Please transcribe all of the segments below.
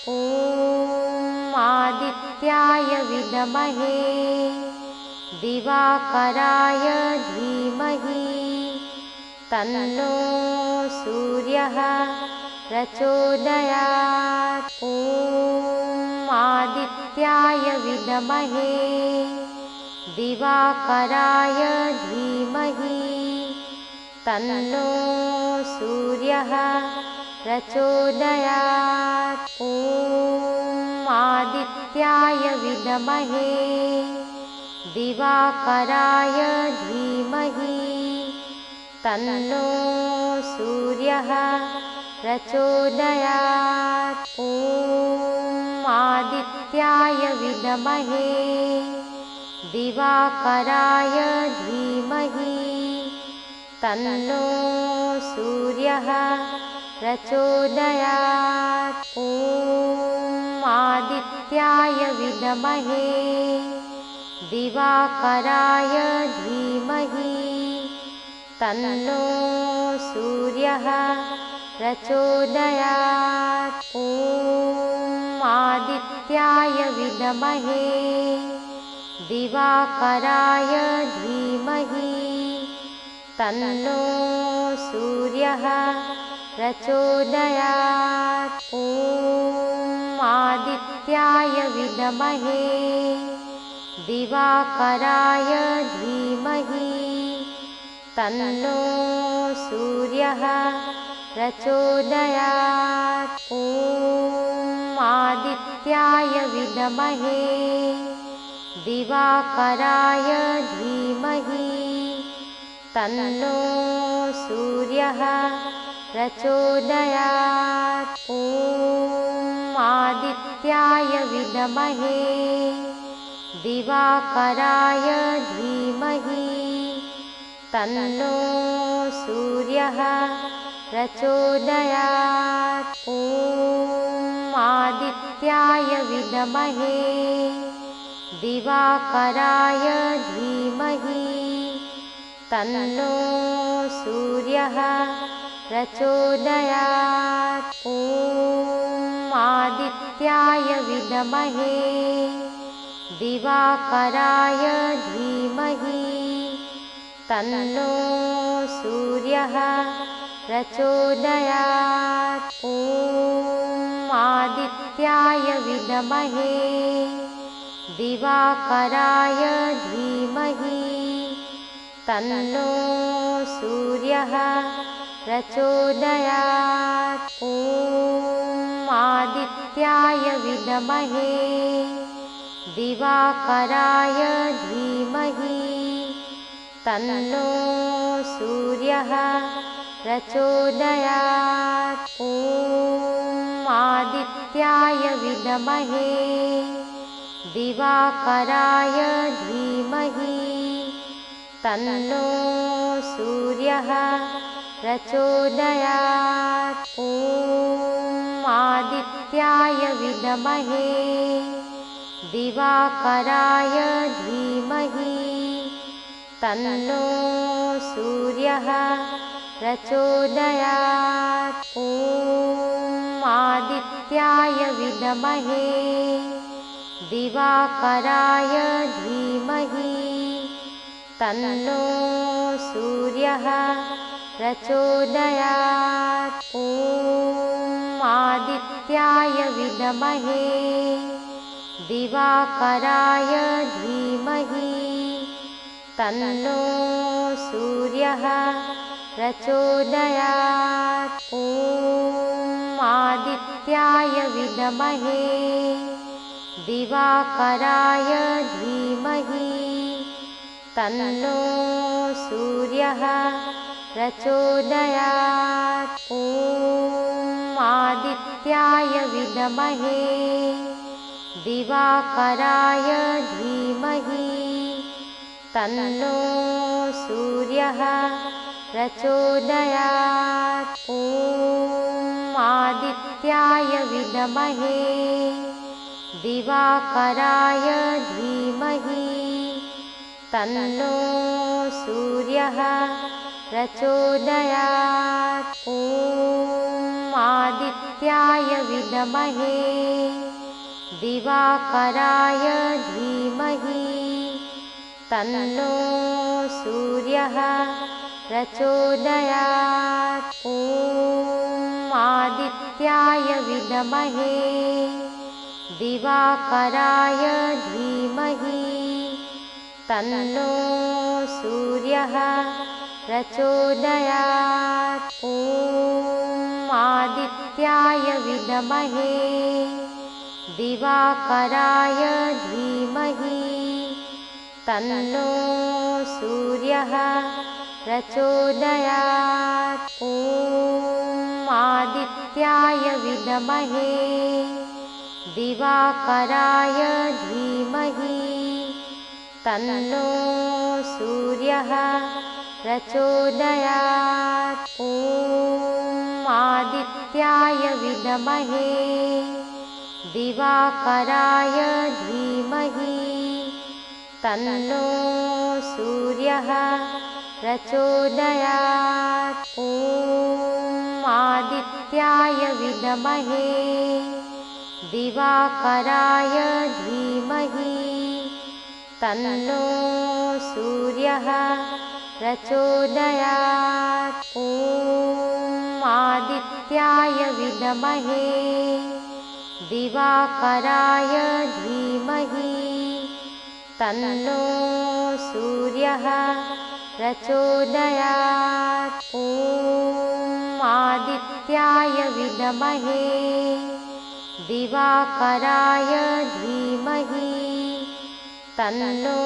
ॐ आदित्याय विद्महे दिवाकराय धीमहि तन्नो सूर्यः प्रचोदयात्। ॐ आदित्याय विद्महे दिवाकराय धीमहि तन्नो सूर्यः प्रचोदयात्। ॐ आदित्याय विद्महे दिवाकराय धीमहि तन्नो सूर्यः प्रचोदयात्। ॐ आदित्याय विद्महे दिवाकराय धीमहि तन्नो सूर्यः प्रचोदयात्। ॐ आदित्याय विद्महे दिवाकराय धीमहि तन्नो सूर्यः प्रचोदयात्। ॐ आदित्याय विद्महे दिवाकराय धीमहि तन्नो सूर्यः प्रचोदयात्। ॐ आदित्याय विद्महे दिवाकराय धीमहि तन्नो सूर्यः प्रचोदयात्। ॐ आदित्याय विद्महे दिवाकराय धीमहि तन्नो सूर्यः प्रचोदयात्। ॐ आदित्याय विद्महे दिवाकराय धीमहि तन्नो सूर्यः प्रचोदयात्। ॐ आदित्याय विद्महे दिवाकराय धीमहि तन्नो सूर्यः प्रचोदयात्। ॐ आदित्याय विद्महे दिवाकराय धीमहि तन्नो सूर्यः प्रचोदयात्। ॐ आदित्याय विद्महे दिवाकराय धीमहि तन्नो सूर्यः प्रचोदयात्। ॐ आदित्याय विद्महे दिवाकराय धीमहि तन्नो सूर्यः प्रचोदयात्। ॐ आदित्याय विद्महे दिवाकराय धीमहि तन्नो सूर्यः प्रचोदयात्। ॐ आदित्याय विद्महे दिवाकराय धीमहि तन्नो सूर्यः प्रचोदयात्। ॐ आदित्याय विद्महे दिवाकराय धीमहि तन्नो सूर्यः प्रचोदयात्। ॐ आदित्याय विद्महे दिवाकराय धीमहि तन्नो सूर्यः प्रचोदयात्। ॐ आदित्याय विद्महे दिवाकराय धीमहि तन्नो सूर्यः प्रचोदयात्। ॐ आदित्याय विद्महे दिवाकराय धीमहि तन्नो सूर्यः प्रचोदयात्। ॐ आदित्याय विद्महे दिवाकराय धीमहि तन्नो सूर्यः प्रचोदयात्। ॐ आदित्याय विद्महे दिवाकराय धीमहि तन्नो सूर्यः प्रचोदयात्। ॐ आदित्याय विद्महे दिवाकराय धीमहि तन्नो सूर्यः प्रचोदयात्। ॐ आदित्याय विद्महे दिवाकराय धीमहि तन्नो सूर्यः प्रचोदयात्। ॐ आदित्याय विद्महे दिवाकराय धीमहि तन्नो सूर्यः प्रचोदयात्। ॐ आदित्याय विद्महे दिवाकराय धीमहि तन्नो सूर्यः प्रचोदयात्। ॐ आदित्याय विद्महे दिवाकराय धीमहि तन्नो सूर्यः प्रचोदयात्। ॐ आदित्याय विद्महे दिवाकराय धीमहि तन्नो सूर्यः प्रचोदयात्। ॐ आदित्याय विद्महे दिवाकराय धीमहि तन्नो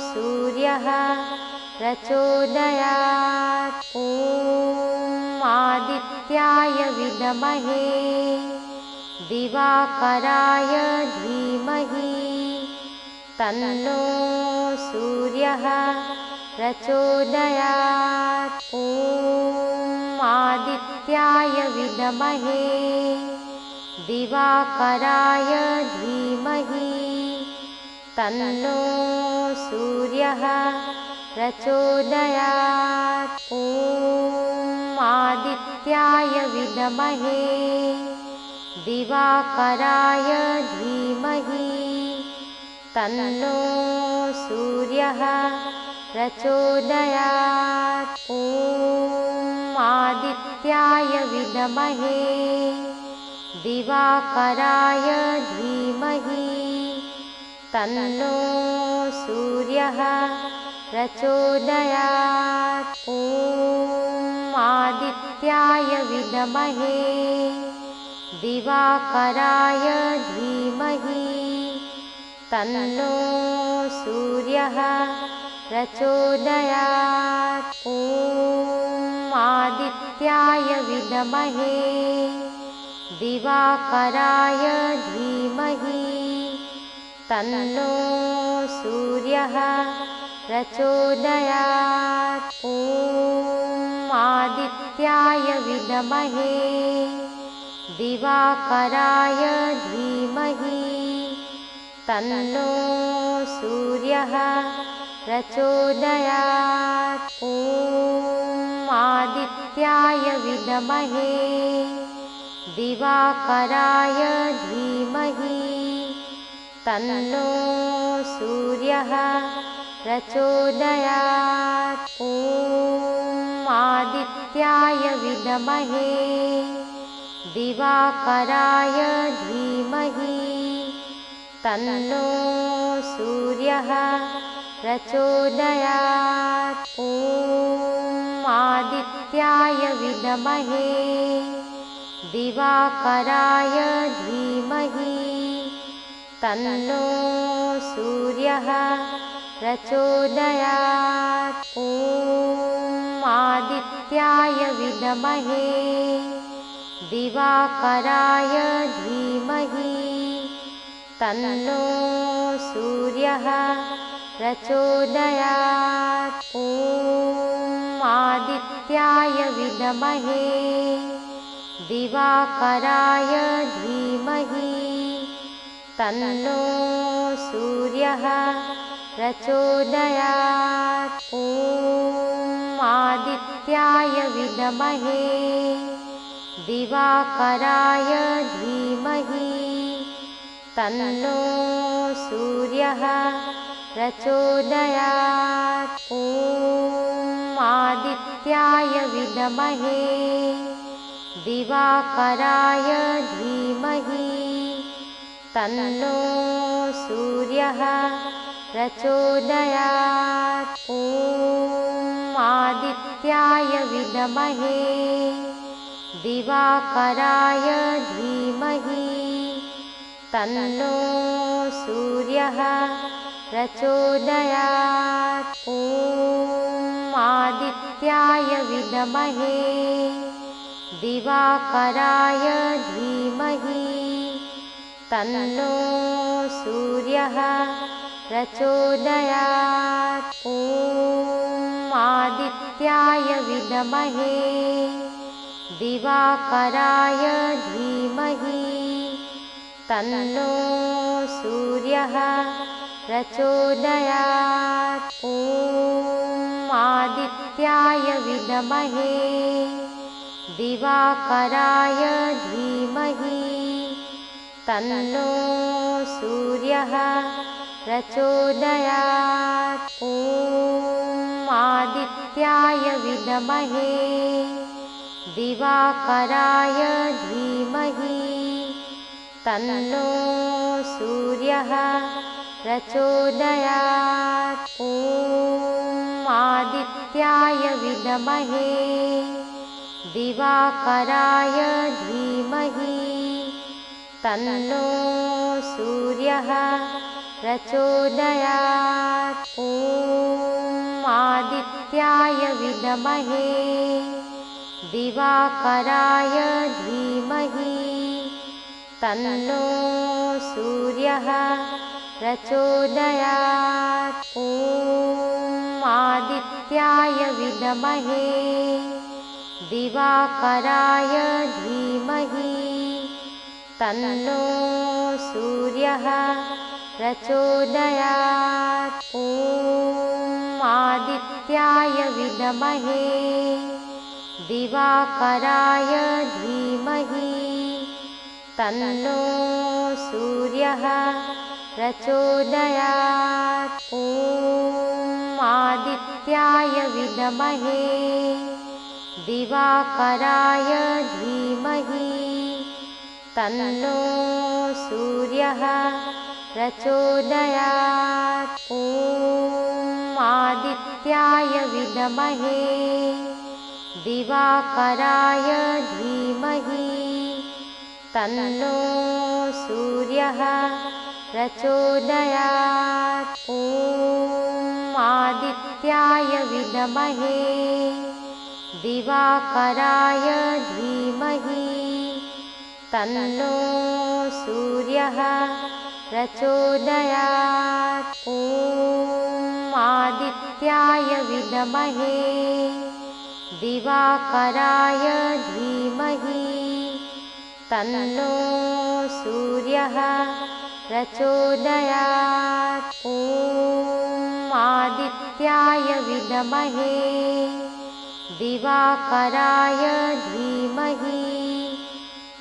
सूर्यः प्रचोदयात्। ॐ आदित्याय विद्महे दिवाकराय धीमहि तन्नो सूर्यः प्रचोदयात्। ॐ आदित्याय विद्महे दिवाकराय धीमहि तन्नो सूर्यः प्रचोदयात्। ॐ आदित्याय विद्महे दिवाकराय धीमहि तन्नो सूर्यः प्रचोदयात्। ॐ आदित्याय विद्महे दिवाकराय धीमहि तन्नो सूर्यः प्रचोदयात्। ॐ आदित्याय विद्महे दिवाकराय धीमहि तन्नो सूर्यः प्रचोदयात्। ॐ आदित्याय विद्महे दिवाकराय धीमहि तन्नो सूर्यः प्रचोदयात्। ॐ आदित्याय विद्महे दिवाकराय धीमहि तन्नो सूर्यः प्रचोदयात्। ॐ आदित्याय विद्महे दिवाकराय धीमहि तन्नो सूर्यः प्रचोदयात्। ॐ आदित्याय विद्महे दिवाकराय धीमहि तन्नो सूर्यः प्रचोदयात्। ॐ आदित्याय विद्महे दिवाकराय धीमहि तन्नो सूर्यः प्रचोदयात्। ॐ आदित्याय विद्महे दिवाकराय धीमहि तन्नो सूर्यः प्रचोदयात्। ॐ आदित्याय विद्महे दिवाकराय धीमहि तन्नो सूर्यः प्रचोदयात्। ॐ आदित्याय आदित्याय विद्महे दिवाकराय धीमहि तन्नो सूर्यः प्रचोदयात्। ॐ आदित्याय विद्महे दिवाकराय धीमहि तन्नो सूर्यः प्रचोदयात्। ॐ आदित्याय विद्महे दिवाकराय धीमहि तन्नो सूर्यः प्रचोदयात्। ॐ आदित्याय विद्महे दिवाकराय धीमहि तन्नो सूर्यः प्रचोदयात्। ॐ आदित्याय विद्महे दिवाकराय धीमहि तन्नो सूर्यः प्रचोदयात्। ॐ आदित्याय विद्महे दिवाकराय धीमहि तन्नो सूर्यः प्रचोदयात्। ॐ आदित्याय विद्महे दिवाकराय धीमहि तन्नो सूर्यः प्रचोदयात्। ॐ आदित्याय विद्महे दिवाकराय धीमहि तन्नो सूर्यः प्रचोदयात्। ॐ आदित्याय विद्महे दिवाकराय धीमहि तन्नो सूर्यः प्रचोदयात्। ॐ आदित्याय विद्महे दिवाकराय धीमहि तन्नो सूर्यः प्रचोदयात्। ॐ आदित्याय विद्महे दिवाकराय धीमहि तन्नो सूर्यः प्रचोदयात्। ॐ आदित्याय विद्महे दिवाकराय धीमहि तन्नो सूर्यः प्रचोदयात्। ॐ आदित्याय विद्महे दिवाकराय धीमहि तन्नो सूर्यः प्रचोदयात्। ॐ आदित्याय विद्महे दिवाकराय धीमहि तन्नो सूर्यः प्रचोदयात्। ॐ आदित्याय विद्महे दिवाकराय धीमहि तन्नो सूर्यः प्रचोदयात्। ॐ आदित्याय विद्महे दिवाकराय धीमहि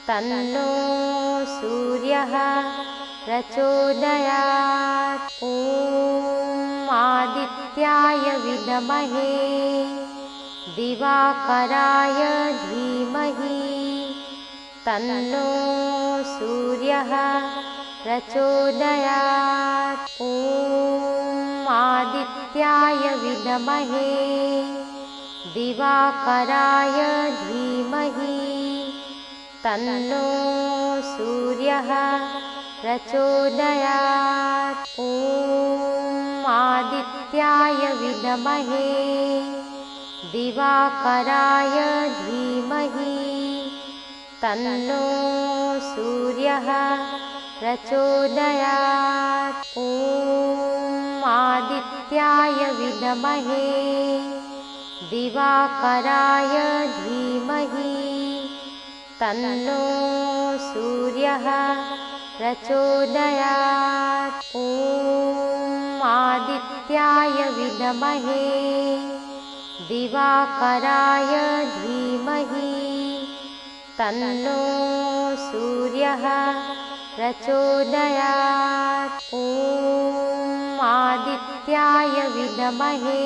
तन्नो सूर्यः प्रचोदयात्। ॐ आदित्याय विद्महे दिवाकराय धीमहि तन्नो सूर्यः प्रचोदयात्। ॐ आदित्याय विद्महे दिवाकराय धीमहि तन्नो सूर्यः प्रचोदयात्। ॐ आदित्याय विद्महे दिवाकराय धीमहि तन्नो सूर्यः प्रचोदयात्। ॐ आदित्याय विद्महे दिवाकराय धीमहि तन्नो सूर्यः प्रचोदयात्। ॐ आदित्याय विद्महे दिवाकराय धीमहि तन्नो सूर्यः प्रचोदयात्। ॐ आदित्याय विद्महे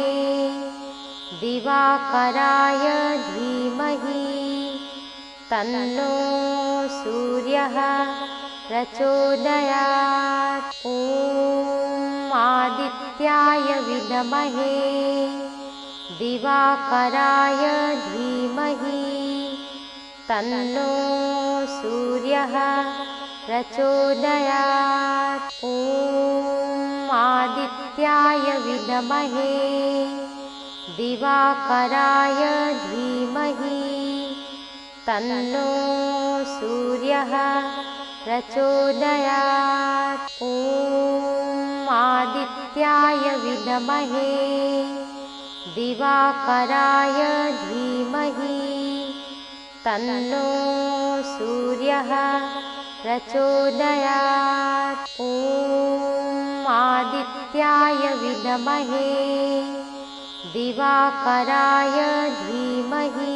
दिवाकराय धीमहि तन्नो सूर्यः प्रचोदयात्। ॐ आदित्याय विद्महे दिवाकराय धीमहि तन्नो सूर्यः प्रचोदयात्। ॐ आदित्याय विद्महे दिवाकराय धीमहि तन्नो सूर्यः प्रचोदयात्। ॐ आदित्याय विद्महे दिवाकराय धीमहि तन्नो सूर्यः प्रचोदयात्। ॐ आदित्याय विद्महे दिवाकराय धीमहि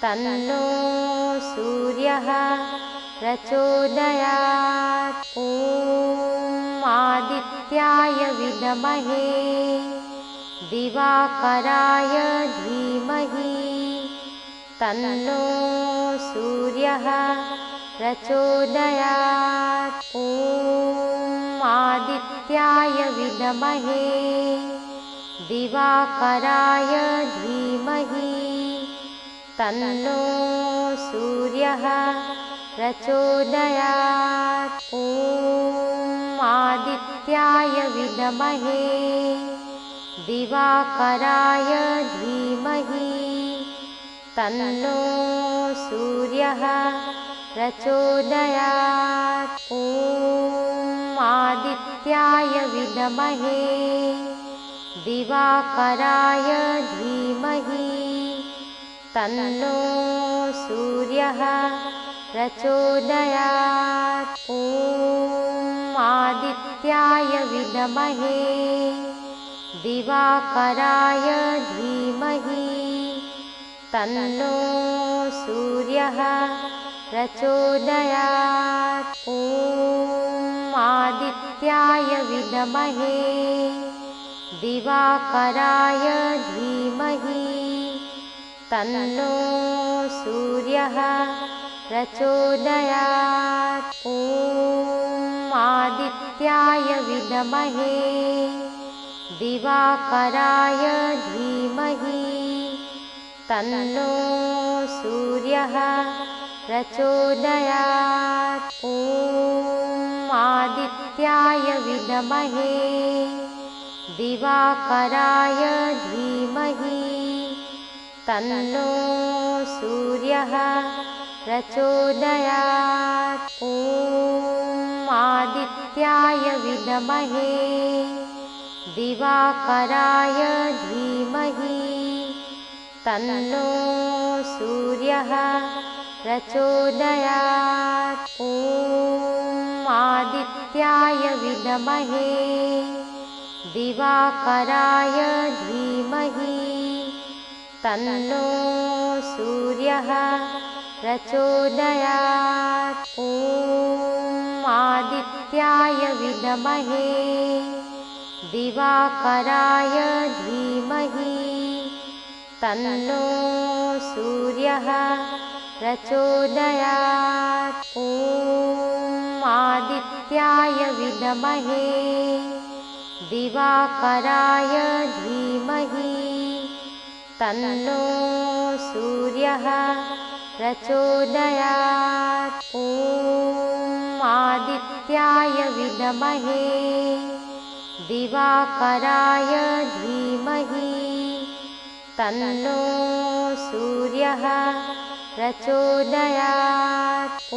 तन्नो सूर्यः प्रचोदयात्। ॐ आदित्याय विद्महे दिवाकराय धीमहि तन्नो सूर्यः प्रचोदयात्। ॐ आदित्याय विद्महे दिवाकराय धीमहि तन्नो सूर्यः प्रचोदयात्। ॐ आदित्याय विद्महे दिवाकराय धीमहि तन्नो सूर्यः प्रचोदयात्। ॐ आदित्याय विद्महे दिवाकराय धीमहि तन्नो सूर्यः प्रचोदयात्। ॐ आदित्याय विद्महे दिवाकराय धीमहि तन्नो सूर्यः प्रचोदयात्। ॐ आदित्याय विद्महे दिवाकराय धीमहि तन्नो सूर्यः प्रचोदयात्। ॐ आदित्याय विद्महे दिवाकराय धीमहि तन्नो सूर्यः प्रचोदयात्। ॐ आदित्याय विद्महे दिवाकराय धीमहि तन्नो सूर्यः प्रचोदयात्। ॐ आदित्याय विद्महे दिवाकराय धीमहि तन्नो सूर्यः प्रचोदयात्। ॐ आदित्याय विद्महे दिवाकराय धीमहि तन्नो सूर्यः प्रचोदयात्। ॐ आदित्याय विद्महे दिवाकराय धीमहि तन्नो सूर्यः प्रचोदयात्। ॐ आदित्याय विद्महे दिवाकराय धीमहि तन्नो सूर्यः प्रचोदयात्। ॐ आदित्याय विद्महे दिवाकराय धीमहि तन्नो सूर्यः प्रचोदयात्। ॐ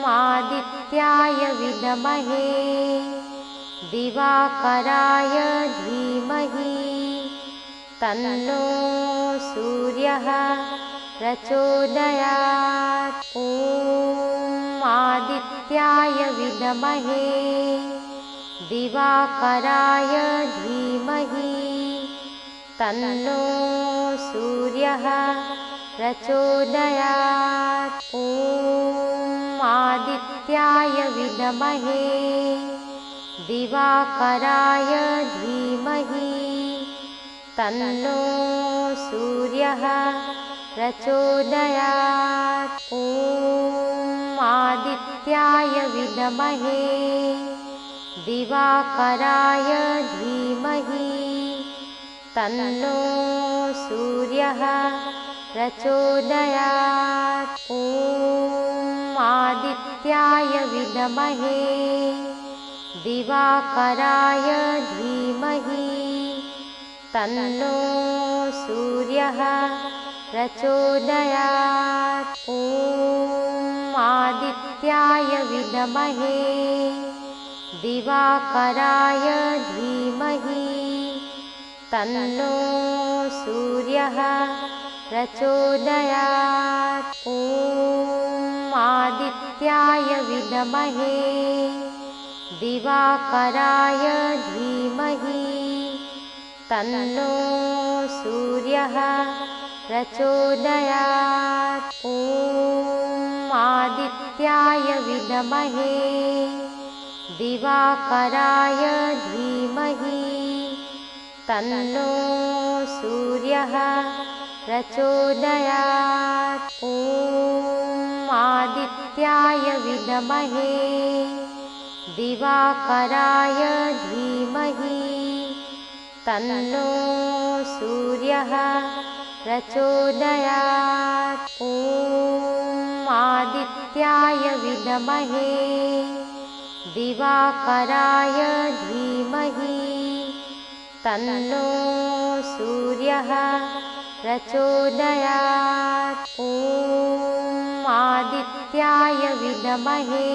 आदित्याय विद्महे दिवाकराय धीमहि तन्नो सूर्यः प्रचोदयात्। ॐ आदित्याय विद्महे दिवाकराय धीमहि तन्नो सूर्यः प्रचोदयात्। ॐ आदित्याय विद्महे दिवाकराय धीमहि तन्नो सूर्यः प्रचोदयात्। ॐ आदित्याय विद्महे दिवाकराय धीमहि तन्नो सूर्यः प्रचोदयात्। ॐ आदित्याय विद्महे दिवाकराय धीमहि तन्नो सूर्यः प्रचोदयात्। ॐ आदित्याय विद्महे दिवाकराय धीमहि तन्नो सूर्यः प्रचोदयात्। ॐ आदित्याय विद्महे दिवाकराय धीमहि तन्नो सूर्यः प्रचोदयात्। ॐ आदित्याय विद्महे दिवाकराय धीमहि तन्नो सूर्यः प्रचोदयात्। ॐ आदित्याय विद्महे दिवाकराय धीमहि तन्नो सूर्यः प्रचोदयात्। ॐ आदित्याय विद्महे दिवाकराय धीमहि तन्नो सूर्यः प्रचोदयात्। ॐ आदित्याय विद्महे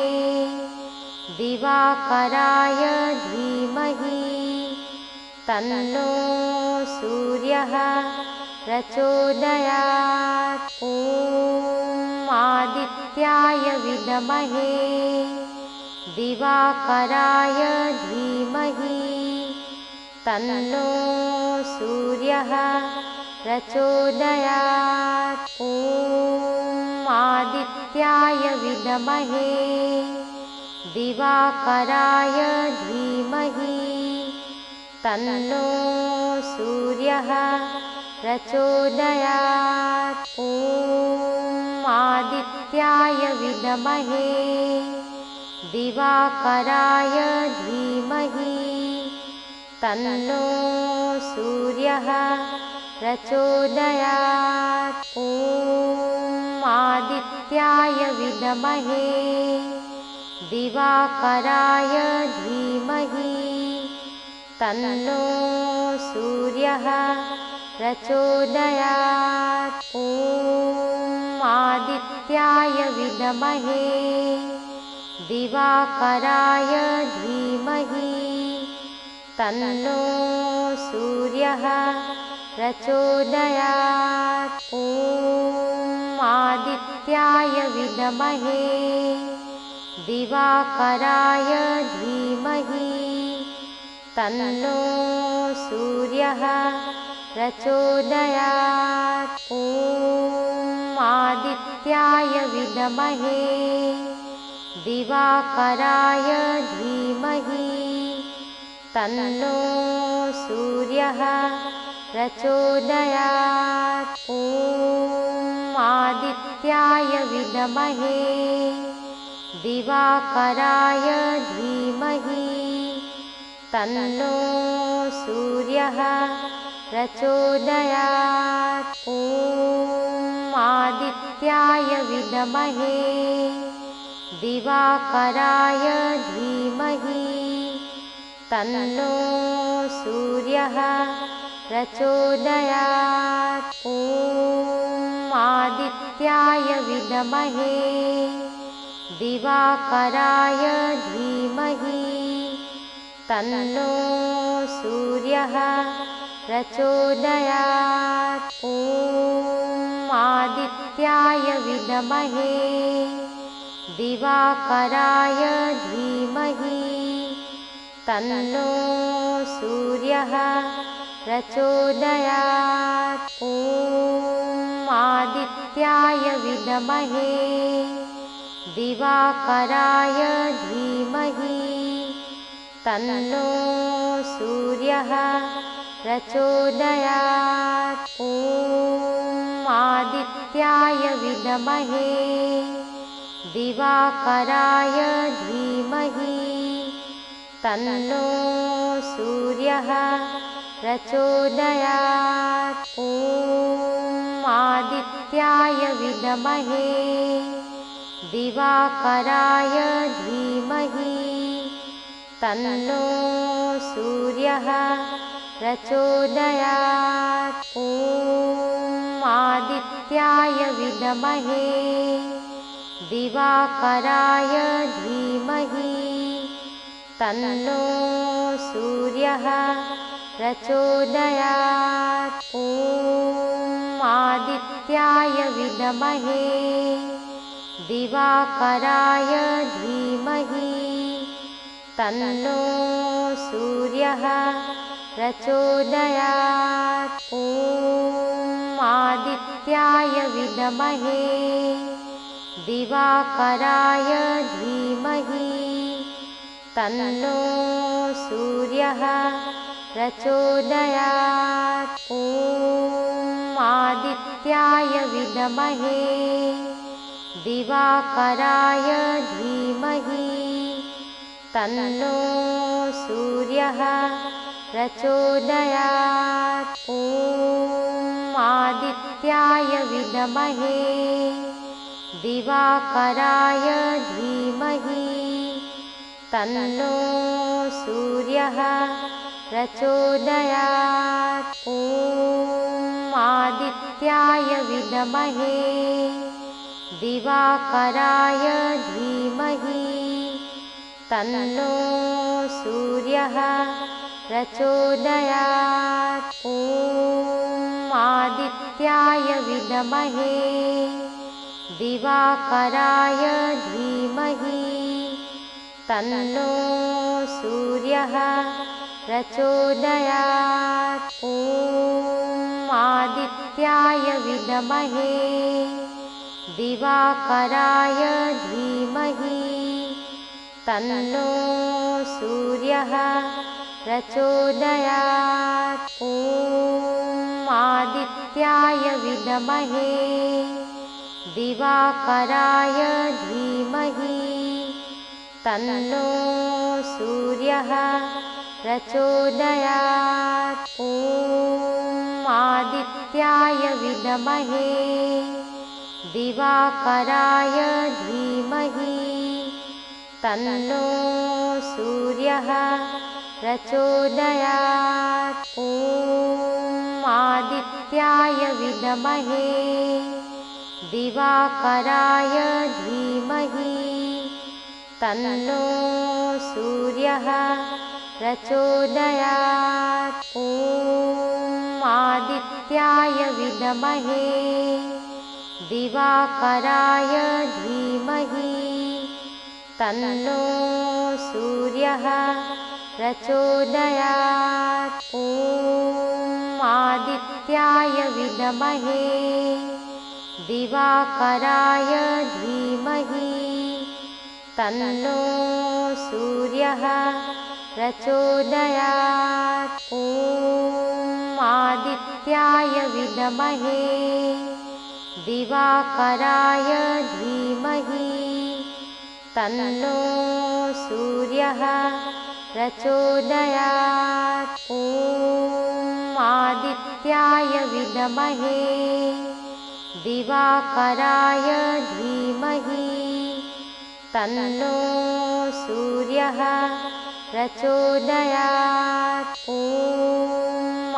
दिवाकराय धीमहि तन्नो सूर्यः प्रचोदयात्। ॐ आदित्याय विद्महे दिवाकराय धीमहि तन्नो सूर्यः प्रचोदयात्। ॐ आदित्याय विद्महे दिवाकराय धीमहि तन्नो सूर्यः प्रचोदयात्। ॐ आदित्याय विद्महे दिवाकराय धीमहि तन्नो सूर्यः प्रचोदयात्। ॐ आदित्याय विद्महे दिवाकराय धीमहि तन्नो सूर्यः प्रचोदयात्। ॐ आदित्याय विद्महे दिवाकराय धीमहि तन्नो सूर्यः प्रचोदयात्। ॐ आदित्याय विद्महे दिवाकराय धीमहि तन्नो सूर्यः प्रचोदयात्। ॐ आदित्याय विद्महे दिवाकराय धीमहि तन्नो सूर्यः प्रचोदयात्। ॐ आदित्याय विद्महे दिवाकराय धीमहि तन्नो सूर्यः प्रचोदयात्। ॐ आदित्याय विद्महे दिवाकराय धीमहि तन्नो सूर्यः प्रचोदयात्। ॐ आदित्याय विद्महे दिवाकराय धीमहि तन्नो सूर्यः प्रचोदयात्। ॐ आदित्याय विद्महे दिवाकराय धीमहि तन्नो सूर्यः प्रचोदयात्। ॐ आदित्याय विद्महे दिवाकराय धीमहि तन्नो सूर्यः प्रचोदयात्। ॐ आदित्याय विद्महे दिवाकराय धीमहि तन्नो सूर्यः प्रचोदयात्। ॐ आदित्याय विद्महे दिवाकराय धीमहि तन्नो सूर्यः प्रचोदयात्। ॐ आदित्याय विद्महे दिवाकराय धीमहि तन्नो सूर्यः प्रचोदयात्। ॐ आदित्याय विद्महे दिवाकराय धीमहि तन्नो सूर्यः प्रचोदयात्। ॐ आदित्याय विद्महे दिवाकराय धीमहि तन्नो सूर्यः प्रचोदयात्। ॐ आदित्याय विद्महे दिवाकराय धीमहि तन्नो सूर्यः प्रचोदयात्। ॐ आदित्याय विद्महे दिवाकराय धीमहि तन्नो सूर्यः प्रचोदयात्। ॐ आदित्याय विद्महे दिवाकराय धीमहि तन्नो सूर्यः प्रचोदयात्। ॐ आदित्याय विद्महे दिवाकराय धीमहि तन्नो सूर्यः प्रचोदयात्। ॐ आदित्याय विद्महे दिवाकराय धीमहि तन्नो सूर्यः प्रचोदयात्। ॐ आदित्याय विद्महे दिवाकराय धीमहि तन्नो सूर्यः प्रचोदयात्। ॐ आदित्याय विद्महे दिवाकराय धीमहि तन्नो सूर्यः प्रचोदयात्। ॐ आदित्याय विद्महे दिवाकराय धीमहि तन्नो सूर्यः प्रचोदयात्। ॐ आदित्याय विद्महे दिवाकराय धीमहि तन्नो सूर्यः प्रचोदयात्। ॐ आदित्याय विद्महे दिवाकराय धीमहि तन्नो सूर्यः प्रचोदयात्। ॐ आदित्याय विद्महे दिवाकराय धीमहि तन्नो सूर्यः प्रचोदयात्। ॐ आदित्याय विद्महे दिवाकराय धीमहि तन्नो सूर्यः प्रचोदयात्। ॐ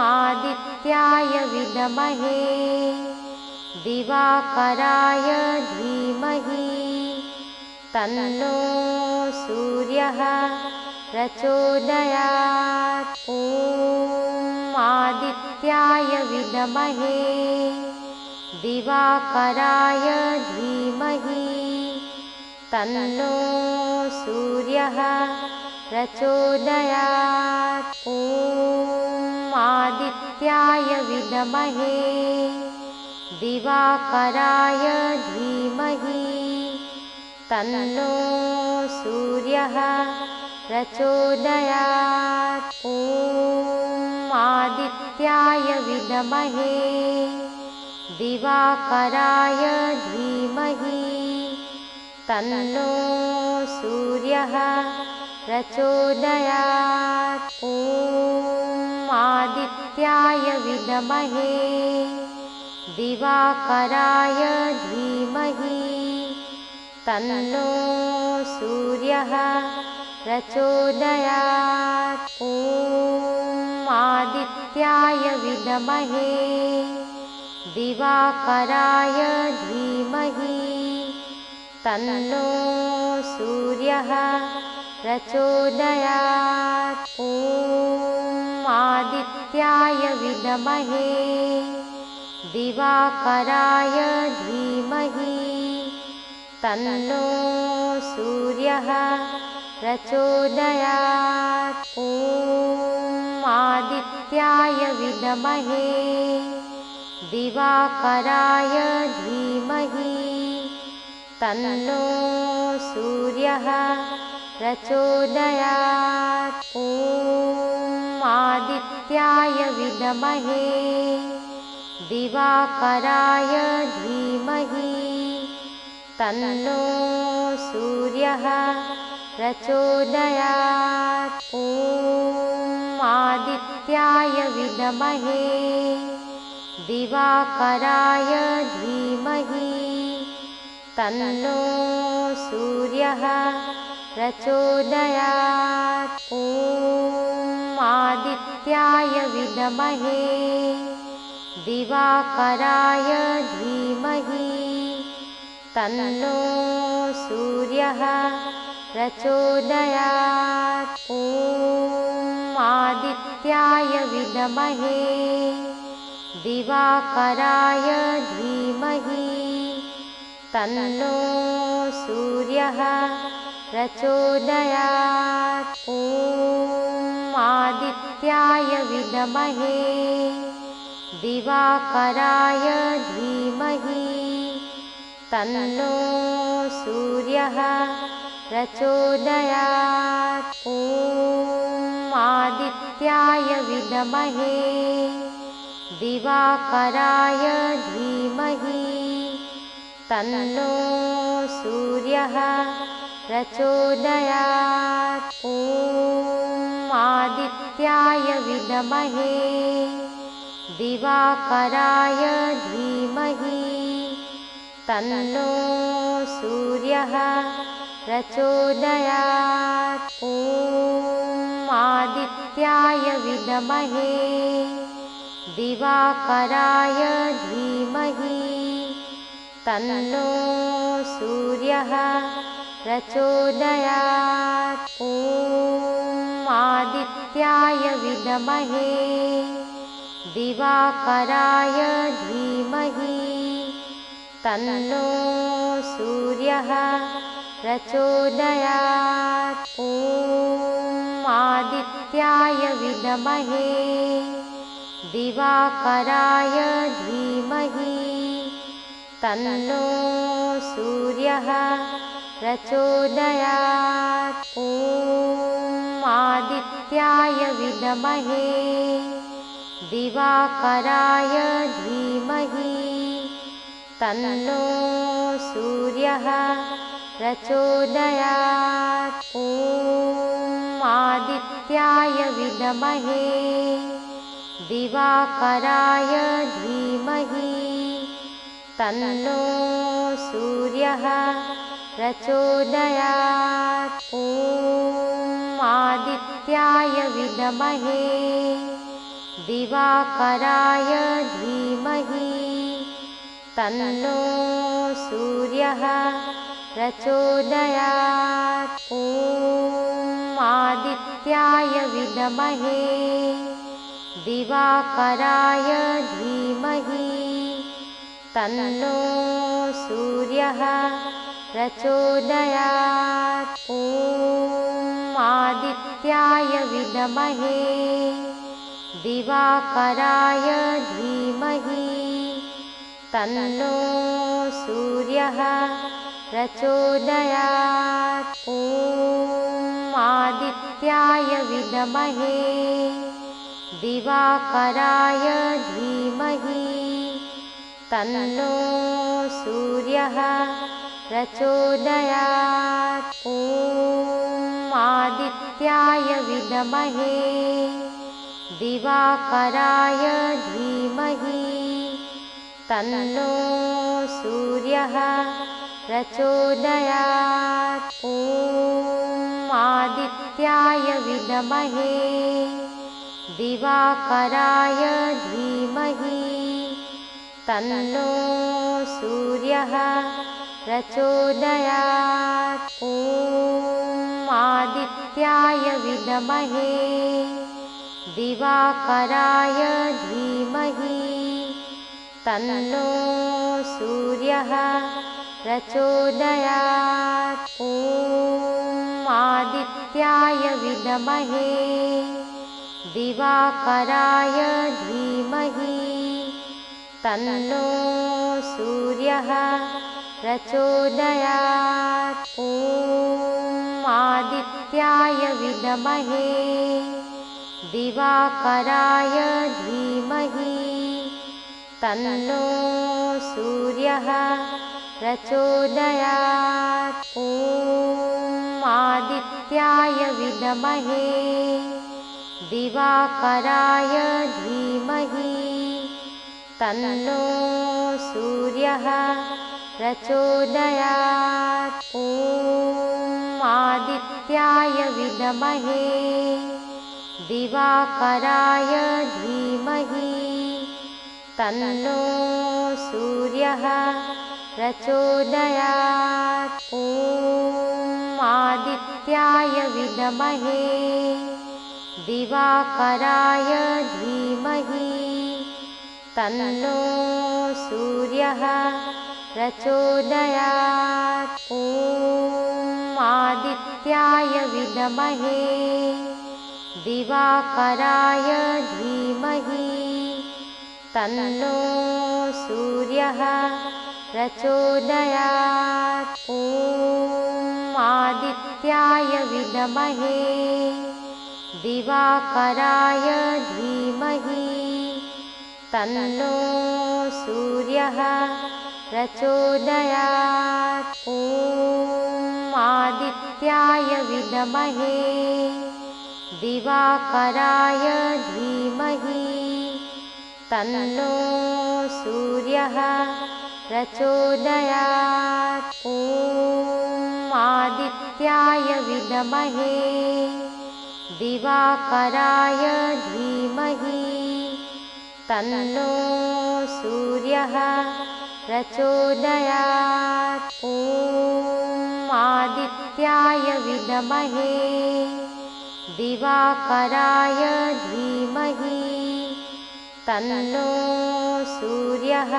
आदित्याय विद्महे दिवाकराय धीमहि तन्नो सूर्यः प्रचोदयात्। ॐ आदित्याय विद्महे दिवाकराय धीमहि तन्नो सूर्यः प्रचोदयात्। ॐ आदित्याय विद्महे दिवाकराय धीमहि तन्नो सूर्यः प्रचोदयात्। ॐ आदित्याय विद्महे दिवाकराय धीमहि तन्नो सूर्यः प्रचोदयात्। ॐ आदित्याय विद्महे दिवाकराय धीमहि तन्नो सूर्यः प्रचोदयात्। ॐ आदित्याय विद्महे दिवाकराय धीमहि तन्नो सूर्यः प्रचोदयात्। ॐ आदित्याय विद्महे दिवाकराय धीमहि तन्नो सूर्यः प्रचोदयात्। ॐ आदित्याय विद्महे दिवाकराय धीमहि तन्नो सूर्यः प्रचोदयात्। ॐ आदित्याय विद्महे दिवाकराय धीमहि तन्नो सूर्यः प्रचोदयात्। ॐ आदित्याय विद्महे दिवाकराय धीमहि तन्नो सूर्यः प्रचोदयात्। ॐ आदित्याय विद्महे दिवाकराय धीमहि तन्नो सूर्यः प्रचोदयात्। ॐ आदित्याय विद्महे दिवाकराय धीमहि तन्नो सूर्यः प्रचोदयात्। ॐ आदित्याय विद्महे दिवाकराय धीमहि तन्नो सूर्यः प्रचोदयात्। ॐ आदित्याय विद्महे दिवाकराय धीमहि तन्नो सूर्यः प्रचोदयात्। ॐ आदित्याय विद्महे दिवाकराय धीमहि तन्नो सूर्यः प्रचोदयात्। ॐ आदित्याय विद्महे दिवाकराय धीमहि तन्नो सूर्यः प्रचोदयात्। ॐ आदित्याय विद्महे दिवाकराय धीमहि तन्नो सूर्यः प्रचोदयात्। ॐ आदित्याय विद्महे दिवाकराय धीमहि तन्नो सूर्यः प्रचोदयात्। ॐ आदित्याय विद्महे दिवाकराय धीमहि तन्नो सूर्यः प्रचोदयात्। ॐ आदित्याय विद्महे दिवाकराय धीमहि तन्नो सूर्यः प्रचोदयात्। ॐ आदित्याय विद्महे दिवाकराय धीमहि तन्नो सूर्यः प्रचोदयात्। ॐ आदित्याय विद्महे दिवाकराय धीमहि तन्नो सूर्यः प्रचोदयात्। ॐ आदित्याय विद्महे दिवाकराय धीमहि तन्नो सूर्यः प्रचोदयात्। ॐ आदित्याय विद्महे दिवाकराय धीमहि तन्नो सूर्यः प्रचोदयात्। ॐ आदित्याय विद्महे दिवाकराय धीमहि तन्नो सूर्यः प्रचोदयात्। ॐ आदित्याय विद्महे दिवाकराय धीमहि तन्नो सूर्यः प्रचोदयात्। ॐ आदित्याय विद्महे दिवाकराय धीमहि तन्नो सूर्यः प्रचोदयात्। ॐ आदित्याय विद्महे दिवाकराय धीमहि तन्नो सूर्यः प्रचोदयात्। ॐ आदित्याय विद्महे दिवाकराय धीमहि तन्नो सूर्यः प्रचोदयात्। ॐ आदित्याय विद्महे दिवाकराय धीमहि तन्नो सूर्यः प्रचोदयात्। ॐ आदित्याय विद्महे दिवाकराय धीमहि तन्नो सूर्यः प्रचोदयात्। ॐ आदित्याय विद्महे दिवाकराय धीमहि तन्नो सूर्यः प्रचोदयात्। ॐ आदित्याय विद्महे दिवाकराय धीमहि तन्नो सूर्यः प्रचोदयात्। ॐ आदित्याय विद्महे दिवाकराय धीमहि तन्नो सूर्यः प्रचोदयात्। ॐ आदित्याय विद्महे दिवाकराय धीमहि तन्नो सूर्यः प्रचोदयात्। ॐ आदित्याय विद्महे दिवाकराय धीमहि तन्नो सूर्यः प्रचोदयात्। ॐ आदित्याय विद्महे दिवाकराय धीमहि तन्नो सूर्यः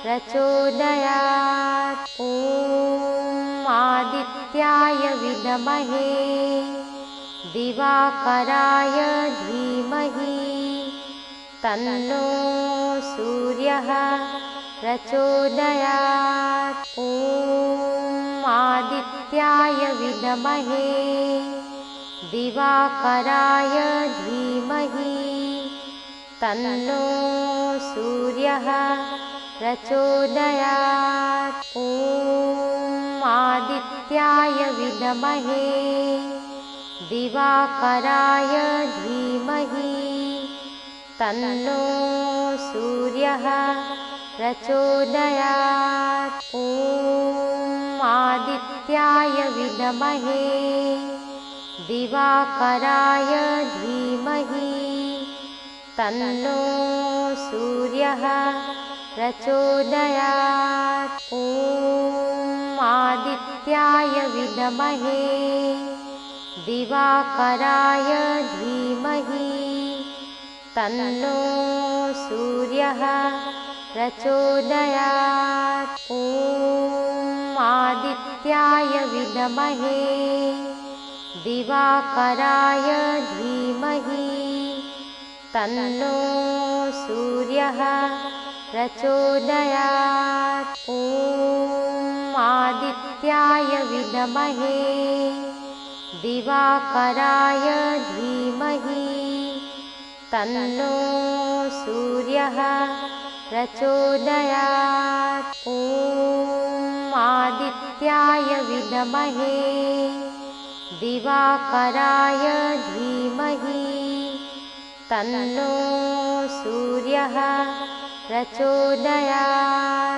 प्रचोदयात्। ॐ आदित्याय विद्महे दिवाकराय धीमहि तन्नो सूर्यः प्रचोदयात्। ॐ आदित्याय विद्महे दिवाकराय धीमहि तन्नो सूर्यः प्रचोदयात्। ॐ आदित्याय विद्महे दिवाकराय धीमहि तन्नो सूर्यः प्रचोदयात्। ॐ आदित्याय विद्महे दिवाकराय धीमहि तन्नो सूर्यः प्रचोदयात्। ॐ आदित्याय विद्महे दिवाकराय धीमहि तन्नो सूर्यः प्रचोदयात्। ॐ आदित्याय विद्महे दिवाकराय धीमहि तन्नो सूर्यः प्रचोदयात्। ॐ आदित्याय विद्महे दिवाकराय धीमहि तन्नो सूर्यः प्रचोदयात्। ॐ आदित्याय विद्महे दिवाकराय धीमहि तन्नो सूर्यः प्रचोदयात्।